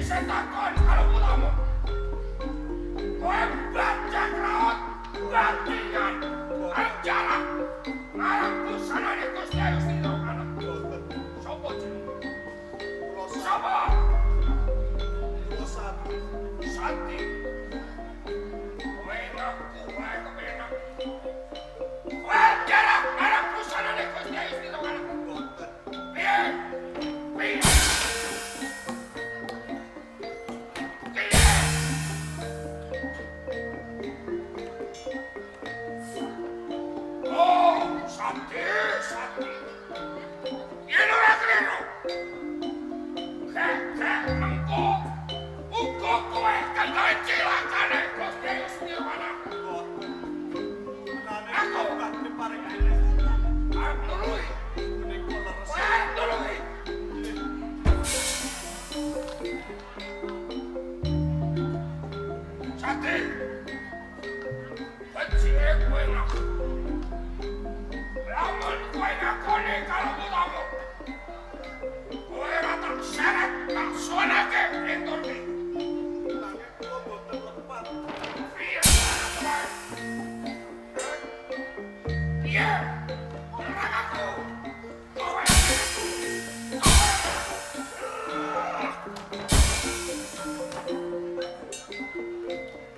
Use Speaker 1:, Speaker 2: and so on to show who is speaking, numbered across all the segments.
Speaker 1: Isih takon karo putamu. Kowe bajak laut gantian anjara marang busanane Gusti Ayu Sindokana. Sopo jenenge? Sopo? Santi. Kowe ngaku wae kepenak. Kowe anjara marang busanane Gusti Ayu Sindokana. Piye? Piye? Santi. Yen ora klero. Kek mengko uga kowe kena cilakane Gusti Sindokana. Aku gak diparingi. Aku nului. Nului. Santi. Kecil kowe ngaku. Lamun kowe ngakoni karo putamu. Kowe ora tak syarat tak suwanake enturne. Nanging kula boten lepat. Piye? Piye? Ora aku. Kowe.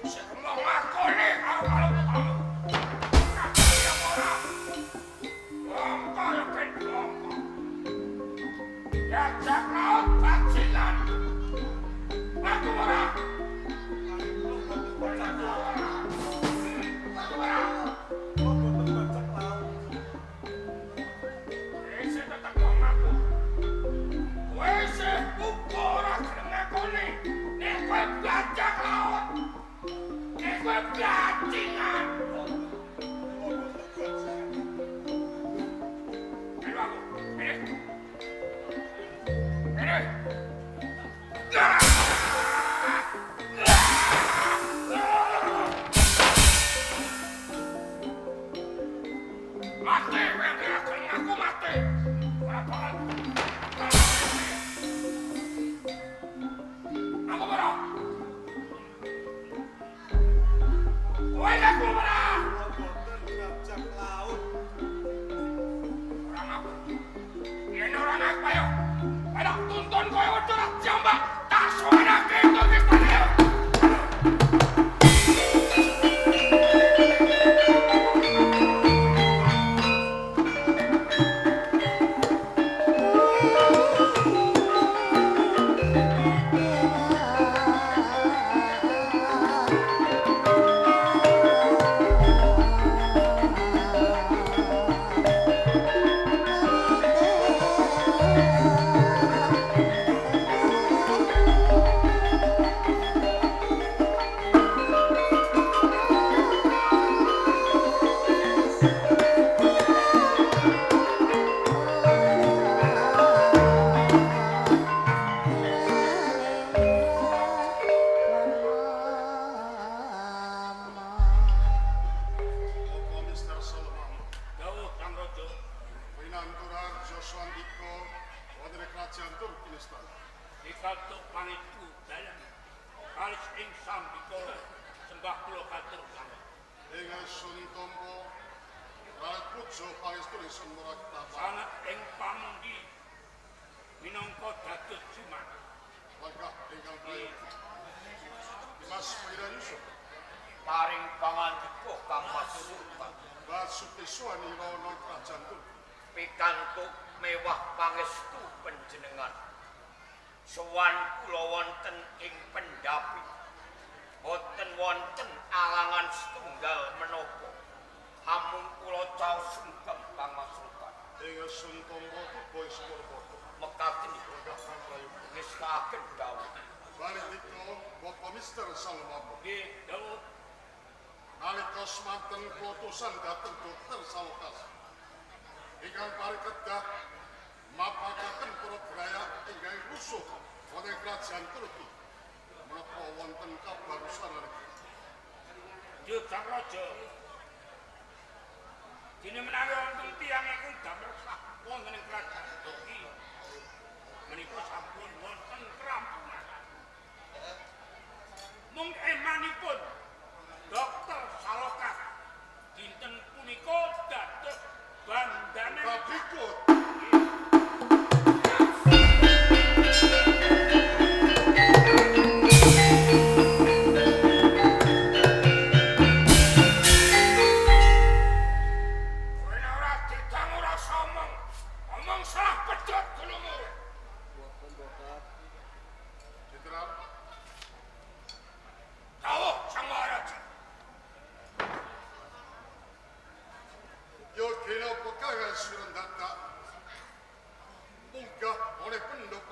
Speaker 1: Sing ngakoni karo putamu. Bajak laut bajingan. Aku ora. Isih tetep wong aku. Kowe isih uga ora gelem ngakoni nek kowe bajak laut. Nek kowe bajingan. Mati, aku mati. Aku berah. Kowe aku berah. Boten bajak laut. Orang aku. Yen orang aku ayo. Ayo tuntun kowe wedhus jambak. Tak suwanake untuk istana. Paring pangandika Kang Mas Sultan. Basuki Swanira non Krajan pikantuk mewah pangestu panjenengan. Sowan kula wonten ing pendhapi. Boten wonten alangan setunggal menapa. Hamung kula caos sungkem Kang Mas Sultan. Ing Suntombo boy Purwoto. Mekaten ngestaken dawuh. Balikika Bapak Mister Salmabo. Nggih, dawuh. Nalika semanten putusan dhateng Dokter Salokas. Ingkang parikedah mapakaken para Graya ingkang rusuh wonten Kerajaan Turki. Menapa wonten kabar sanariki? Dik Sang Raja. Dene menawi wonten tiyang ingkang damel sak wonten ing Kerajaan Turki. Menika sampun wonten kerampungan.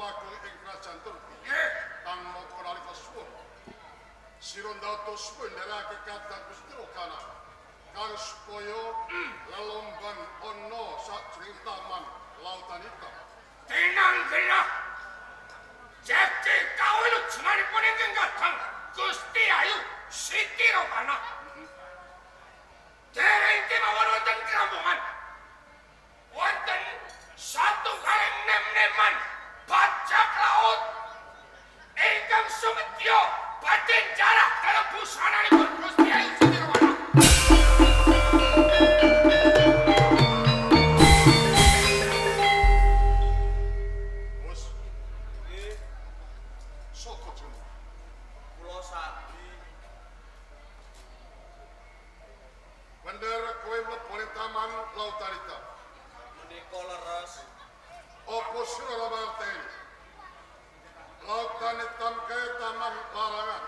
Speaker 2: Ageng ing Kerajaan Turki.
Speaker 1: Nggih.
Speaker 2: Kang moko nalika suwun. Sira ndados benderake kadang Gusti Rokana. Kang supaya lelomban ana sajroning taman lautan hitam.
Speaker 1: Tenang gelah. Jadi kau itu cuma dipuningin gatang Gusti Ayu Siti Rokana. Dereng kemauan wonten kerampungan. Wonten satu kali nem-neman bajak laut. Ingkang sumetyo batin jarak dalam busananipun Gusti Ayu Siti Rokana.
Speaker 2: Bendera kowe mlebu ing taman lautan hitam.
Speaker 3: Menika leres.
Speaker 2: Apa sira ora ngerteni? Lautan hitam kae taman larangan.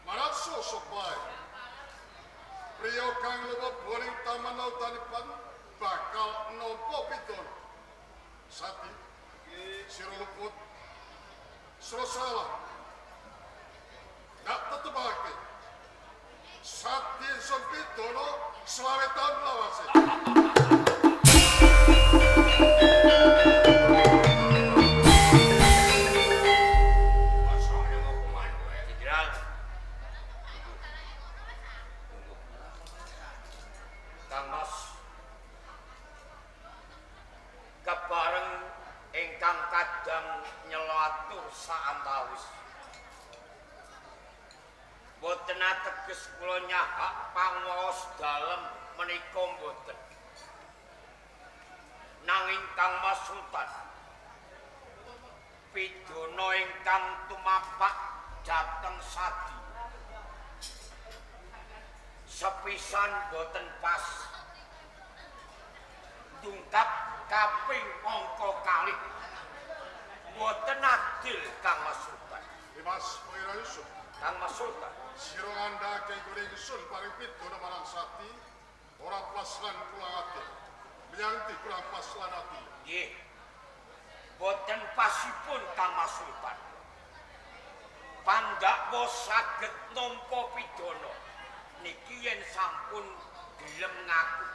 Speaker 2: Marat sosok bae. Priya kang mlebu ing taman lautan hitam bakal nampa pidana. Sati, sira luput. Sira salah. Ndak tetepake. Sati sempitono selawe tahun lawase.
Speaker 1: Jenderal. Kang Mas. Kebareng ingkang kadang nyelatur saantawis. Boten ateges kula nyahak pangaos dalem menika boten. Nanging Kang Mas Sultan pidana ingkang tumapak dhateng Sadi sepisan boten pas. Dungkap kaping angka kalih boten adil Kang Mas Sultan.
Speaker 2: Dimas Pangeran Yusuf.
Speaker 1: Kang Mas Sultan
Speaker 2: Sira ngandhake kuring sun paring pidana marang Sati ora pas lan kula ati. Menyanti kurang pas lan ati.
Speaker 1: nggih. Boten pasipun Kang Mas Sultan. Pandhawa saged nampa pidana niki yen sampun gelem ngaku.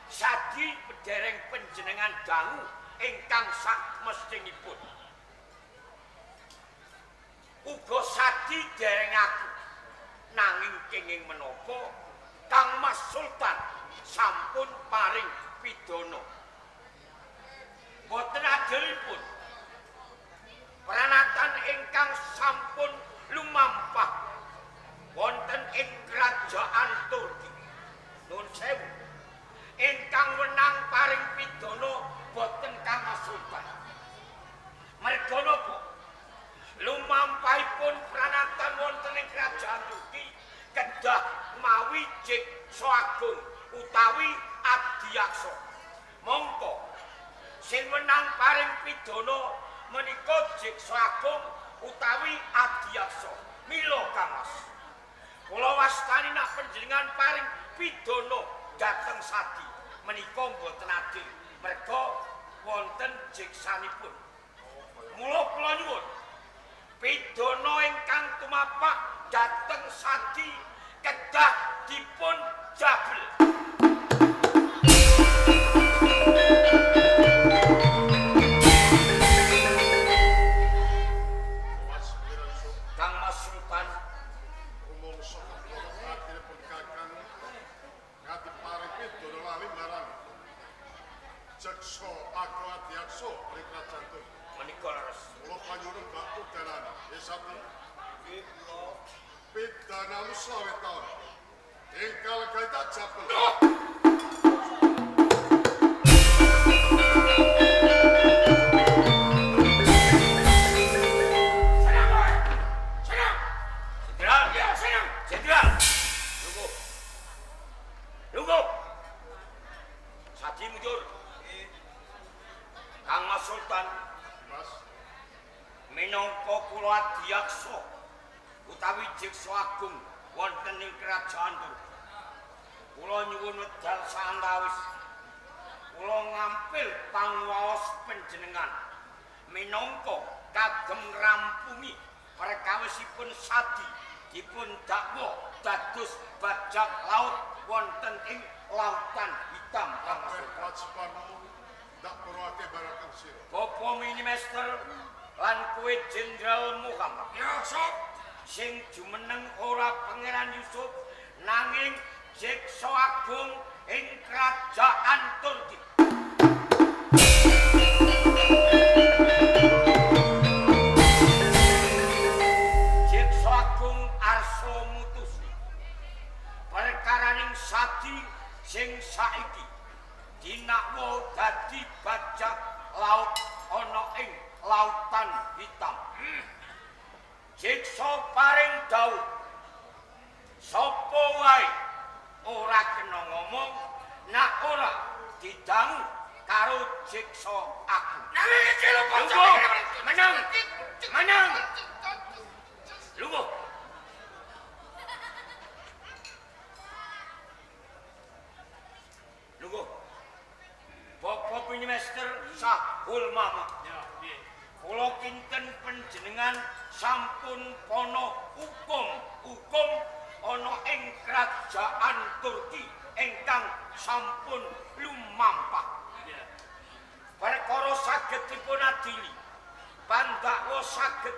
Speaker 1: Sadi pedereng panjenengan dangu ingkang sak mestinipun. Uga Sadi dereng aku nanging kenging menapa Kang Mas Sultan sampun paring pidana. Boten adilipun pranatan ingkang sampun lumampah wonten ing kerajaan Turki. Nuwun sewu. Ingkang wenang paring pidana boten Kang Mas Sultan. Merga napa? Lumampahipun pranatan wonten ing kerajaan Turki kedah mawi Jeksa Agung utawi Adiaksa. Mongko sing menang paring pidana menika Jeksa Agung utawi Adiaksa. Mila Kang Mas, kula wastani nek panjenengan paring pidana dhateng Sadi menika boten adil merga wonten jeksanipun. Mula kula nyuwun pidana ingkang tumapak dhateng Sadi kedah dipun jabel. Kang Mas Sultan
Speaker 2: Umum saka kula atine pun kakang ngati paring pidana lali marang Jeksa Agung Adiaksa ing Kerajaan Turki.
Speaker 1: menika leres.
Speaker 2: Kula panyuwun bak udanan. Ya Sati.
Speaker 3: Nggih kula.
Speaker 2: Pidanamu selawe taun. Engkal gaita jabel.
Speaker 1: Senang, woy! Senang!
Speaker 3: Jenderal,
Speaker 1: Ya, senang!
Speaker 3: Jenderal.
Speaker 1: Lungguh! Lungguh! Sadi mundur. Kang Mas Sultan
Speaker 2: Mas,
Speaker 1: minangka kula Adiaksa utawi Jeksa Agung wonten ing kerajaan Turki. Kula nyuwun wedal saantawis kula ngampil pangwaos panjenengan minangka kagem ngrampungi perkawisipun Sadi dipun dakwa dados bajak laut wonten ing Lautan Hitam
Speaker 2: Wajibanmu ndak perlu ake barakang sira.
Speaker 1: Bapak Minimester lan kowe Jenderal Muhammad.
Speaker 2: Ya, Sob.
Speaker 1: Sing jumeneng ora Pangeran Yusuf nanging Jeksa Agung ing Kerajaan Turki. Jeksa Agung arsa mutusi perkaraning Sadi sing saiki dinakwa dadi bajak laut ana ing Lautan Hitam. Jeksa paring dawuh sapa wae ora kena ngomong nak ora didangu karo Jeksa Agung. Nanging iki lho menang. Lungguh. Lungguh. Bapak Minimester Sahul Mama. Ya, nggih. Kula kinten panjenengan sampun pono hukum ana ing Kerajaan Turki ingkang sampun lumampah. Perkara saged dipun adili, pandakwa saged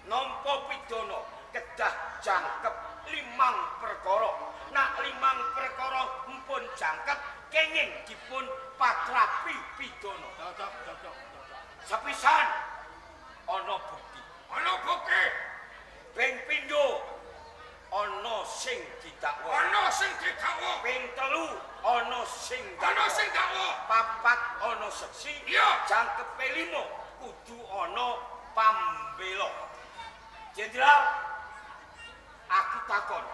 Speaker 1: nampa pidana kedah jangkep 5 perkara. Nak 5 perkara mpun jangkep kenging dipun patrapi pidana. Cocok. Sepisan ana bukti. Ping pindho ana sing didakwa. Ping telu ana sing dakwa. Papat ana seksi. Jangkepe 5 kudu ana pambela. Jenderal, aku takon.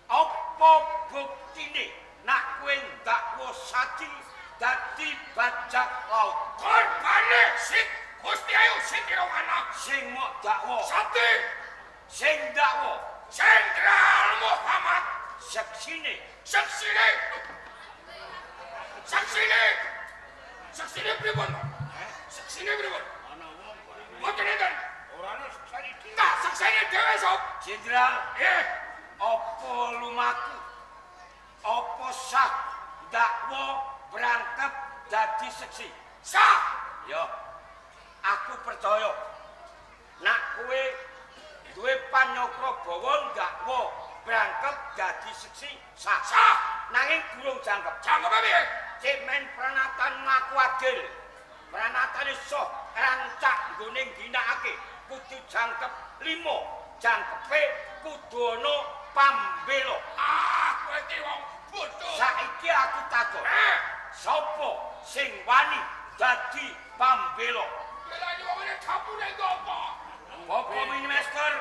Speaker 1: Apa buktine nak kowe ndakwa Sadi dadi bajak laut? Korbane sing Gusti Ayu sing ana sing mok dakwa. Sadi sing dakwa Jenderal Muhammad. Seksine pripun? Seksine pripun? Ana wong mboten enten. Ora ana seksine. Enggak, seksine dhewe, Sob. Jenderal, apa lumaku? Apa sah dakwa berangkat dadi seksi? Sah. Ya. Aku percaya. Nak kowe duwe panyokro bawa dakwa berangkat dadi seksi sah. Nanging durung jangkep. Jangkep piye? Cek men pranatan ngaku adil. Pranatane soh rancak nggone ginakake kudu jangkep 5. Jangkepe kudu ana pambela. Kowe iki wong bodoh. Saiki aku takon. Sapa sing wani dadi pambela? Belani wong iki kapune ngopo? Bapak Minimester,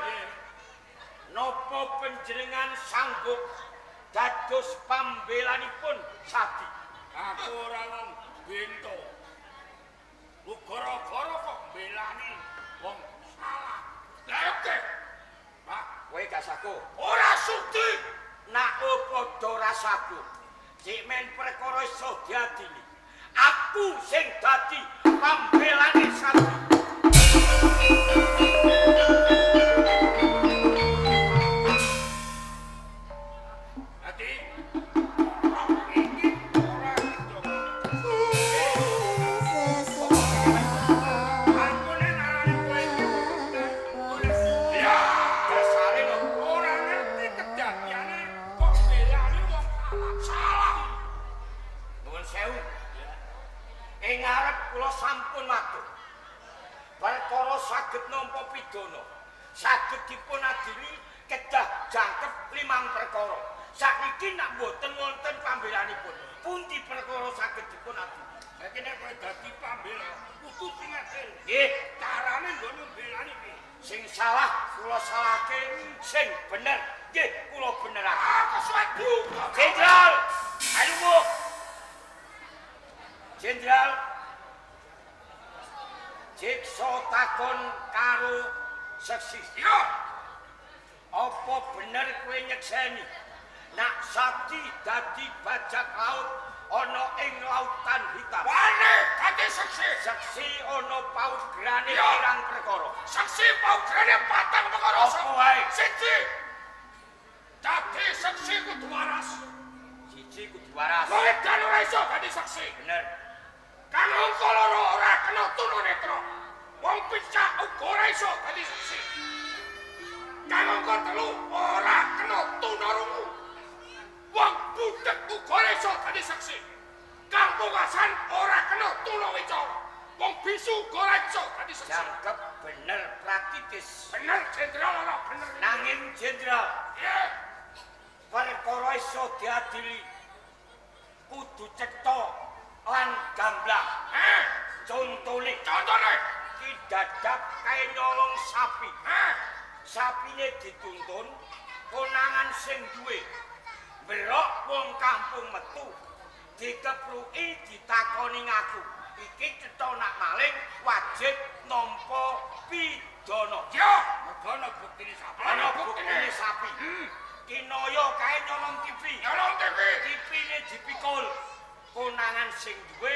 Speaker 1: napa panjenengan sanggup dados pambelanipun Sadi? Aku ora wong bento. Gara-gara kok belani wong salah. Lah oke. Pak, kowe gak saku. Ora sudi. Nak padha rasaku. Cek men perkara iso diadili. Aku sing dadi pambelane Sadi. Ing ngarep kula sampun matur. Perkara saged nampa pidana, saged dipun adili kedah jangkep 5 perkara. Saiki nak mboten wonten pambelanipun, pundi perkara saged dipun adili? Saiki nek kowe dadi pambela, kudu sing adil. Nggih, carane nggon mbelani piye? Sing salah kula salahke, sing bener nggih kula benerake. Kesuwen buka. Jenderal, ayo Bu. Jenderal, Jeksa takon karo seksi. Iya. Apa bener kowe nyekseni nak Sadi dadi bajak laut ana ing
Speaker 4: ing lautan hitam.
Speaker 1: Wani dadi seksi.
Speaker 4: Seksi ana paugerane
Speaker 1: Iya.
Speaker 4: pirang perkara.
Speaker 1: Seksi paugerane patang perkara.
Speaker 4: Apa wae?
Speaker 1: Siji. Dadi seksi kudu waras.
Speaker 4: Siji kudu waras.
Speaker 1: Wong edan ora iso dadi seksi.
Speaker 4: Bener.
Speaker 1: Kang angka loro ora kena tunu netra. Wong picak uga ora iso dadi seksi. Kang angka telu ora kena tunarungu. Wong budhek uga ora iso dadi seksi. Kang pungkasan ora kena tunawicara. Wong bisu uga ora iso dadi seksi.
Speaker 4: Jangkep bener praktis.
Speaker 1: Bener jenderal ora bener.
Speaker 4: Nanging jenderal,
Speaker 1: Ya,
Speaker 4: perkara iso diadili kudu cetha lan gamblang. Contone ki dadap kae nyolong sapi. Sapine dituntun konangan sing duwe. Berok wong kampung metu dikepruki ditakoni ngaku. Iki cetha nak maling wajib nampa pidana.
Speaker 1: ya, mergono buktine sapi.
Speaker 4: Ana buktine sapi. Kinaya kae nyolong TV.
Speaker 1: Nyolong TV.
Speaker 4: TV-ne dipikul. Konangan sing duwe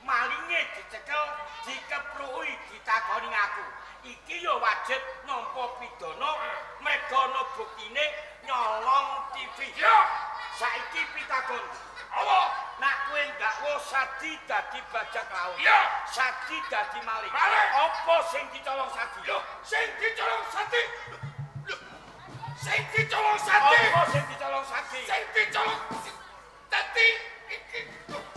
Speaker 4: malinge dicekel, dikepruki ditakoni ngaku. Iki ya wajib nampa pidana merga ana buktine nyolong TV.
Speaker 1: Ya,
Speaker 4: Saiki pitagon.
Speaker 1: apa?
Speaker 4: Nak kowe ndakwa Sadi dadi bajak laut.
Speaker 1: Ya.
Speaker 4: Sadi dadi maling.
Speaker 1: Maling.
Speaker 4: Apa sing dicolong Sadi?
Speaker 1: Lho, sing dicolong Sati. Lho, sing dicolong Sati.
Speaker 4: Apa sing dicolong Sadi?
Speaker 1: Sing dicolong Sati. Iki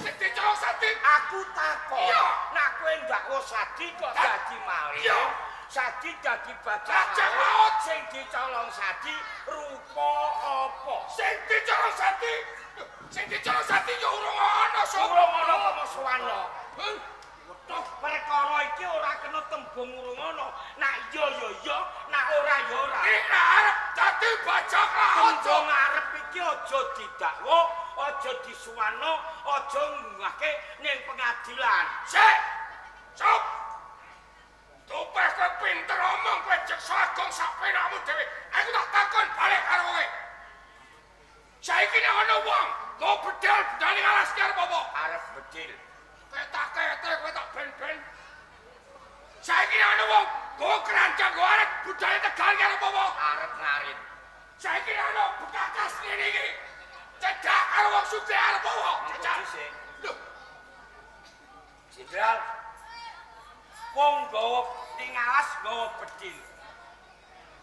Speaker 1: sing dicolong Sati.
Speaker 4: Aku takon.
Speaker 1: Iya.
Speaker 4: Nak kowe ndakwa Sadi kok dadi maling.
Speaker 1: Iya.
Speaker 4: Sadi dadi
Speaker 1: Bajak
Speaker 4: bajak
Speaker 1: laut.
Speaker 4: laut. Sing dicolong Sadi rupa apa?
Speaker 1: Sing dicolong Sati. Lho, sing dicolong Sati ya urung ana, Sob.
Speaker 4: Urung ana apa suwana.
Speaker 1: Heh,
Speaker 4: Tuh perkara iki ora kena tembung urung ana. Nak iya ya iya, nak ora ya ora.
Speaker 1: iki arep dadi bajak laut.
Speaker 4: Tembung arep iki aja didakwa, aja disuwana, aja ngungahke ning pengadilan.
Speaker 1: Sik. Sob. Tupeh kowe pinter omong kowe jeksa agung sak penakmu dhewe. Aku tak takon balik karo kowe. Saiki nek ana wong go bedal bedale alas ki arep apa?
Speaker 4: Arep bedil.
Speaker 1: Kowe tak kete kowe tak ben-ben. Saiki nek ana wong go keranjang go arep budale Tegal ki arep apa?
Speaker 4: Arep ngarit.
Speaker 1: Saiki nek ana bekakas ngene iki. Cedak karo wong sugih arep apa? Cedak.
Speaker 4: Dhisik.
Speaker 1: Lho,
Speaker 4: Jenderal, wong gawa ning alas gawa bedil.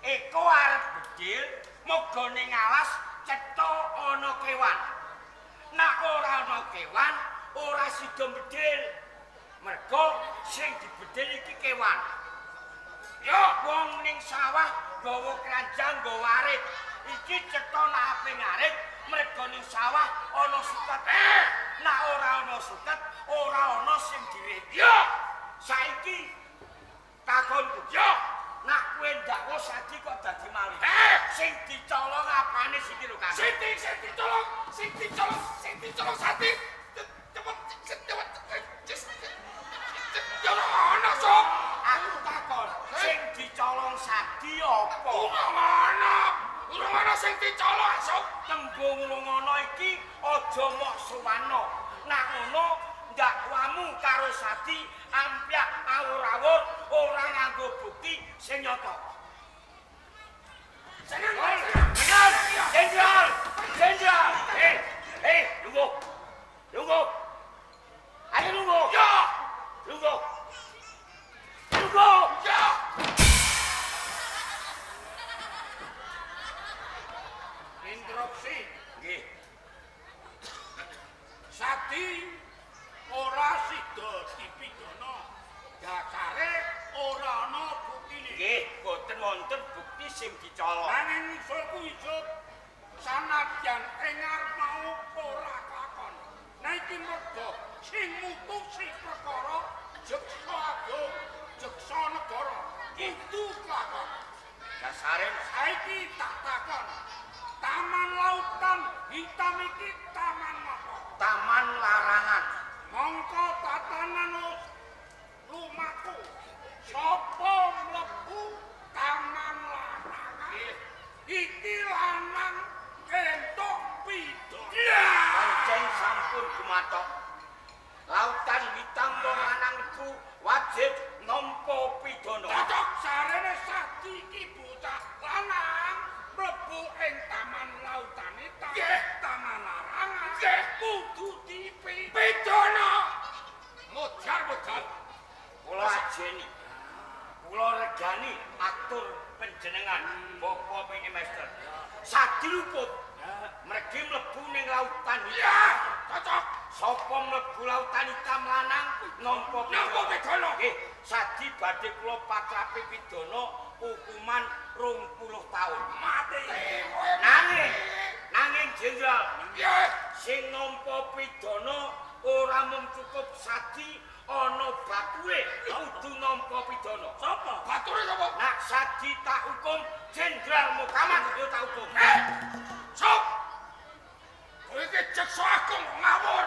Speaker 4: Eko arep bedil, moga ning alas cetha ana kewan. Nek ora ana kewan, ora sida bedil. Mergo sing dibedil iki kewan. Ya, wong ning sawah gawa keranjang, gawa arit. Iki cetha nek ape ngarit, mergo ning sawah ana suket. Nek ora ana suket, ora ana sing dirit.
Speaker 1: ya.
Speaker 4: Saiki takonku.
Speaker 1: Ya.
Speaker 4: Nak kowe ndakwa Sadi kok dadi maling. Sing dicolong apane siki lho, Kang?
Speaker 1: Sing dicolong Sati. Cepet. Ya ora ana, Sob.
Speaker 4: Aku takon, sing dicolong Sadi apa?
Speaker 1: Urung ana sing dicolong, Sob.
Speaker 4: Tembung ngono iki aja mok suwana. Nak ngono ndakwamu karo Sadi ampyak awur-awur ora nganggo bukti sing nyata. Bener, Jenderal! Jenderal! Lungguh! Lungguh! Ayo lungguh!
Speaker 1: Ya.
Speaker 4: Lungguh! Lungguh!
Speaker 1: Ya.
Speaker 5: Interupsi.
Speaker 4: Nggih.
Speaker 5: Sadi ora sida dipidana. Dasare ora ana buktine.
Speaker 4: Nggih, boten wonten bukti sing dicolong.
Speaker 5: Nanging usulku iso sanadyan ing arep mau ora kakon. Nah iki mergo sing mutusi perkara jeksa agung, jeksa negara. Itu kakon.
Speaker 4: Dasare
Speaker 5: Saiki tak takon. Taman Lautan Hitam iki taman apa?
Speaker 4: taman larangan.
Speaker 5: Mongko tatanan lumaku. Sapa mlebu taman larangan? Iki lanang entuk pidana.
Speaker 4: Pancen sampun gumathok. Lautan Hitam wong lanang iku wajib nampa pidana.
Speaker 5: Cocok sarene Sadi iki bocah lanang mlebu ing taman lautan hitam. Taman larangan. Kudu dipidana. Mojar modal.
Speaker 4: Kula ajeni. Kula regani atur panjenengan Bapak Minimaster. Sadi luput. Mergi mlebu ning lautan hitam.
Speaker 5: Cocok.
Speaker 4: Sapa mlebu lautan hitam lanang nampa pidana. Nggih, Sadi badhe kula patrapi pidana hukuman 20 taun.
Speaker 5: Mati.
Speaker 4: Nanging Jenderal,
Speaker 5: Nggih.
Speaker 4: sing nampa pidana ora mung cukup Sadi ana bature kudu nampa pidana.
Speaker 5: Sapa? Bature sapa?
Speaker 4: Nak Sadi tak hukum Jenderal Muhammad yo tak hukum.
Speaker 5: Sok. Kowe iki jaksa agung ngawur.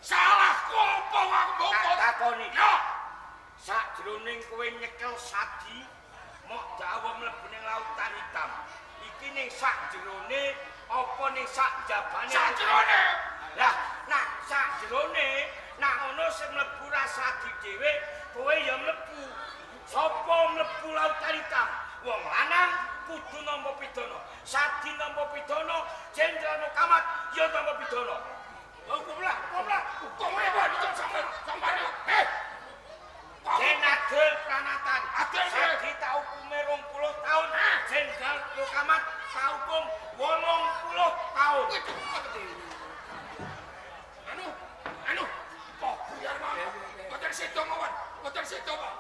Speaker 5: Salahku apa aku
Speaker 4: Tak takoni.
Speaker 5: Ya.
Speaker 4: Sakjroning kowe nyekel Sadi mok dawa mlebu ning lautan hitam. Iki ning sakjerone apa ning sakjabane?
Speaker 5: Sakjerone.
Speaker 4: Lah, nak sakjerone nak ono sing mlebu ra Sadi dhewe, kowe ya mlebu. Sapa mlebu lautan hitam? Wong lanang kudu nampa pidana. Sadi nampa pidana, Jenderal Muhammad ya nampa pidana.
Speaker 5: Hukumlah. Hukum iki sampeyan.
Speaker 4: Jenadel pranatan.
Speaker 5: Adil.
Speaker 4: Sadi tak hukume 20 tahun. Jenderal Muhammad tak hukum 80 tahun.
Speaker 5: Anu. Kok biar mawon. Boten sedo mawon. Boten sedo, Pak.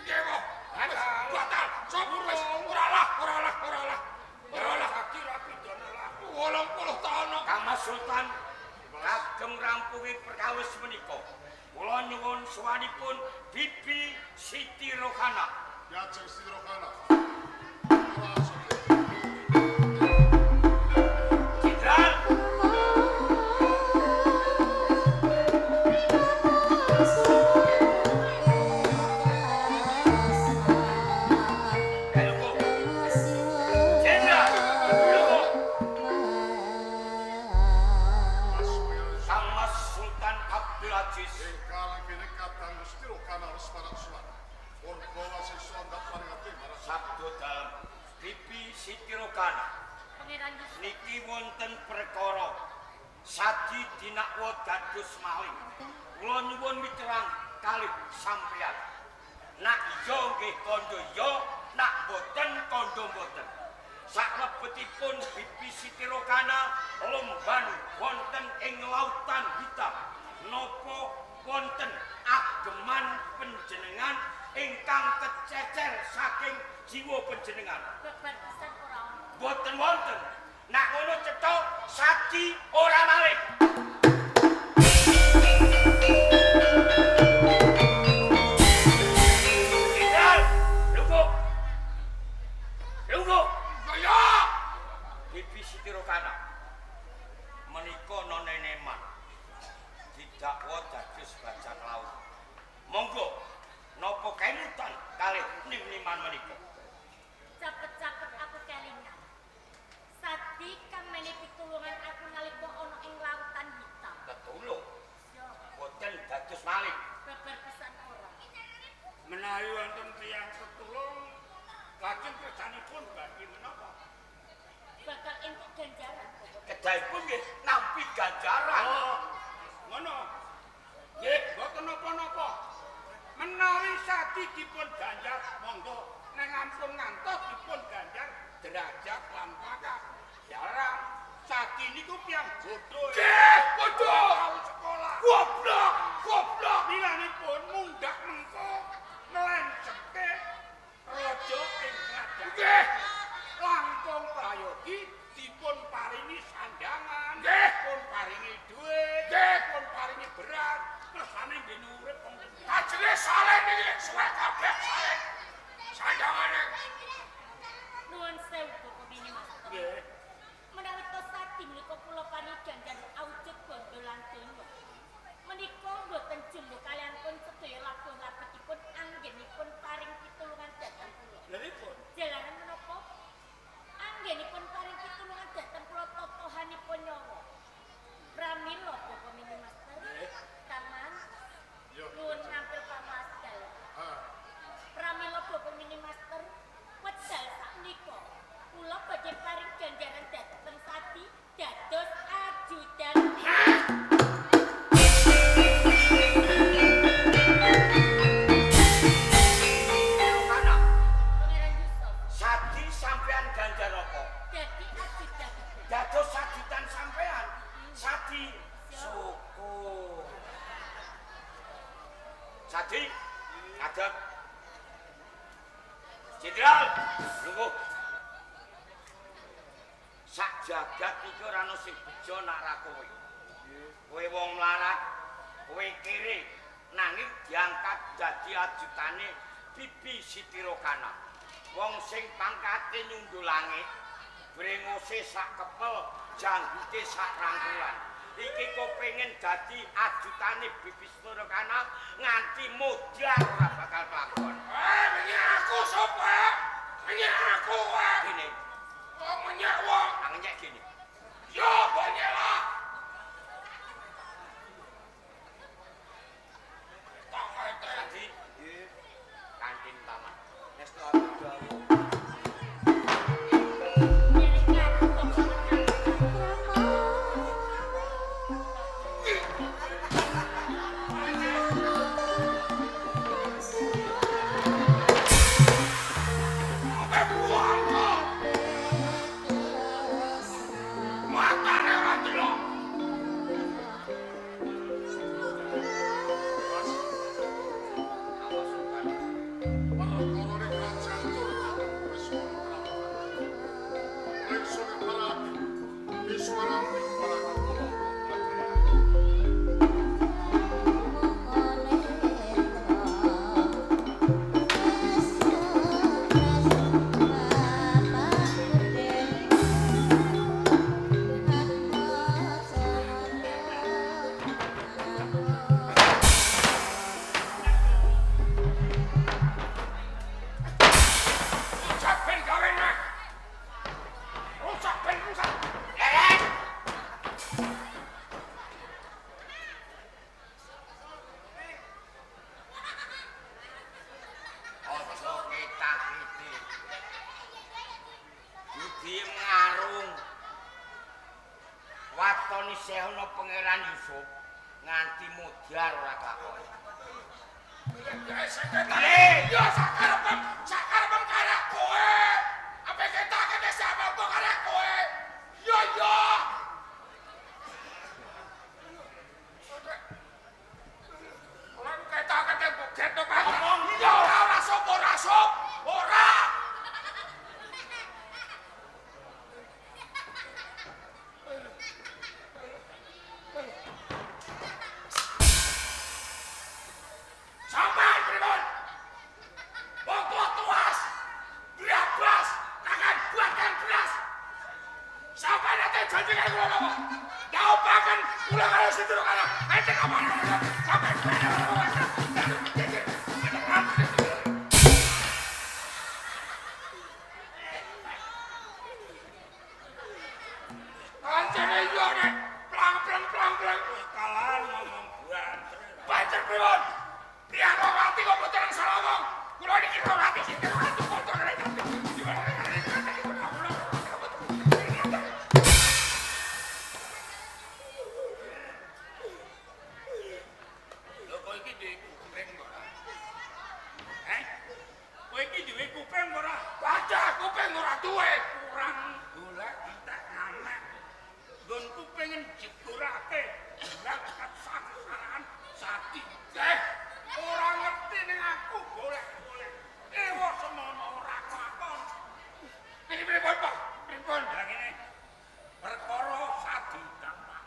Speaker 5: Nggih, Pak. Batal. Sok wis ora lah. Kaki ra pidana lah. 80 tahun.
Speaker 4: Kamas Sultan kagem rampungi perkawis menika. Kula nyuwun suwanipun Bibi Siti Rohana.
Speaker 2: Ya Ceng Sidrokana.
Speaker 4: Jenderal, Kamas Sultan Abdul Aziz.
Speaker 2: Ingkang kene kadang Sidrokana wis para suwan. Warga wasih sondak paringati marang
Speaker 4: Sabdo dalam Bibi Siti Rohana.
Speaker 6: Pangeran Yusuf.
Speaker 4: Niki wonten perkara Sadi dinakwa dados maling. Kula nyuwun miterang kalih sampeyan. Nak iya nggih kandha iya, nak boten kandha boten. Saklebetipun Bibi Siti Rohana lomban wonten ing lautan hitam. Napa wonten ageman panjenengan ingkang kececer saking jiwa panjenengan?
Speaker 6: Bebar pisan ora ono.
Speaker 4: Boten wonten. Nak ngono cetha Sadi ora maling. Jenderal, lungguh.
Speaker 5: Kaya.
Speaker 4: Bibi Siti Rohana menika noneneman didakwa dados bajak laut. Monggo napa kemutan kalih nim-niman menika?
Speaker 6: Cepet-cepet aku kelingan. Sadi kamene pitulungan aku nalika ana ing lautan hitam.
Speaker 4: Ketulung,
Speaker 6: Yo,
Speaker 4: boten dados maling.
Speaker 6: bebar pisan ora.
Speaker 5: Menawi wonten tiyang ketulung lajeng kersanipun badhe menapa?
Speaker 6: Bakal entuk ganjaran.
Speaker 4: Kedahipun nggih nampi ganjaran.
Speaker 5: Ngono. Nggih, boten napa-napa. Menawi Sadi dipun ganjar, monggo ning ampun ngantos dipun ganjar derajat lan pangkat. Jarang Sadi niku tiyang bodho. Nggih, bodho. Sekolah. Goblok. Wilanipun mundhak mengko melencengke raja ing kerajaan. Nggih. Langkung prayogi dipun paringi sandangan, dipun paringi dhuwit, dipun paringi beras, kersane nggih urip wong. Ajenge salen iki suwe kabeh salen. Sandangane.
Speaker 6: Nuwun sewu Bapak Minimaster.
Speaker 5: Nggih.
Speaker 6: Menawi to Sadi menika kula panidan dan awujud bondo lan donya. Menika mboten jumbo kalian pun sedaya labuh-labetipun anggenipun paring pitulungan dhateng kula.
Speaker 5: Lha nipun.
Speaker 6: Jalaran menapa? Anggenipun paring pitulungan dhateng kula totohanipun nyawa. Pramila Bapak Minimaster.
Speaker 5: Nggih.
Speaker 4: Sadi, ngadeg. Jenderal, lungguh. Sak jagat iki ora ana sing bejo nak ra kowe. Kowe wong mlarat, kowe kere nanging diangkat dadi ajutane Bibi Siti Rokana. Wong sing pangkate nyundul langit, brengose sak kepel, janggute sak rangkulan. Iki kepengin dadi ajutane Bibi Siti Rokana nganti modar ora bakal kelakon.
Speaker 1: Menyek aku sapa? Menyek aku wae.
Speaker 4: Gini,
Speaker 1: Wong menyek wong.
Speaker 4: angenyek gini.
Speaker 1: Yo menyek lah.
Speaker 4: Sadi, kantin taman.
Speaker 3: Nestu aku dawuh.
Speaker 1: Matane ora delok.
Speaker 2: Perkara kerajaan Turki wis kontrak. Ingsun parati Wiswaranti para kula.
Speaker 1: Rusak ben gawe nek. Rusak ben rusak.
Speaker 4: Ojo ketak-ketik. Budi ngarung. Watoni sehono Pangeran Yusuf nganti modar ora kelakon.
Speaker 1: Yo sakarepem karek kowe. Apa ketak-ketik siapa kok karek kowe? Yo. Ora ketak-ketik kok getok ngomong. Yo ora sop. Ora. Sampai pripun? Wong tuas. Beras, tangan buatkan beras. Sampai nanti janji kaya kula napa? Jaupaken kula karo Siti Rokana. Nanti kapan? Sampai kancane yo nek plang. Kalan ngomong buat. Banter pripun? Biar kok ngerti kok boten salah ngomong. Kula niki kok ngerti Siti Rokana boten ngerti. Lho kok iki duwe kuping ora? Kowe iki duwe kuping ora? Ada kuping ora duwe. Kurang golek entek ngamek. Nggon kupingin jegurake. Lah sasaran sati. Ora ngerti ning aku golek-golek. Ewa semono ora kelakon. Iki pripun, Pak? Pripun? Lah ngene. Perkara sadi gampang.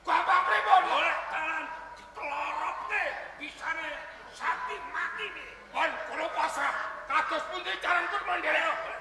Speaker 1: Gampang pripun? Golek dalan ditelorotke bisane sati mati nih. Pon kula pasrah. Kados pundi carane pun mandhelek.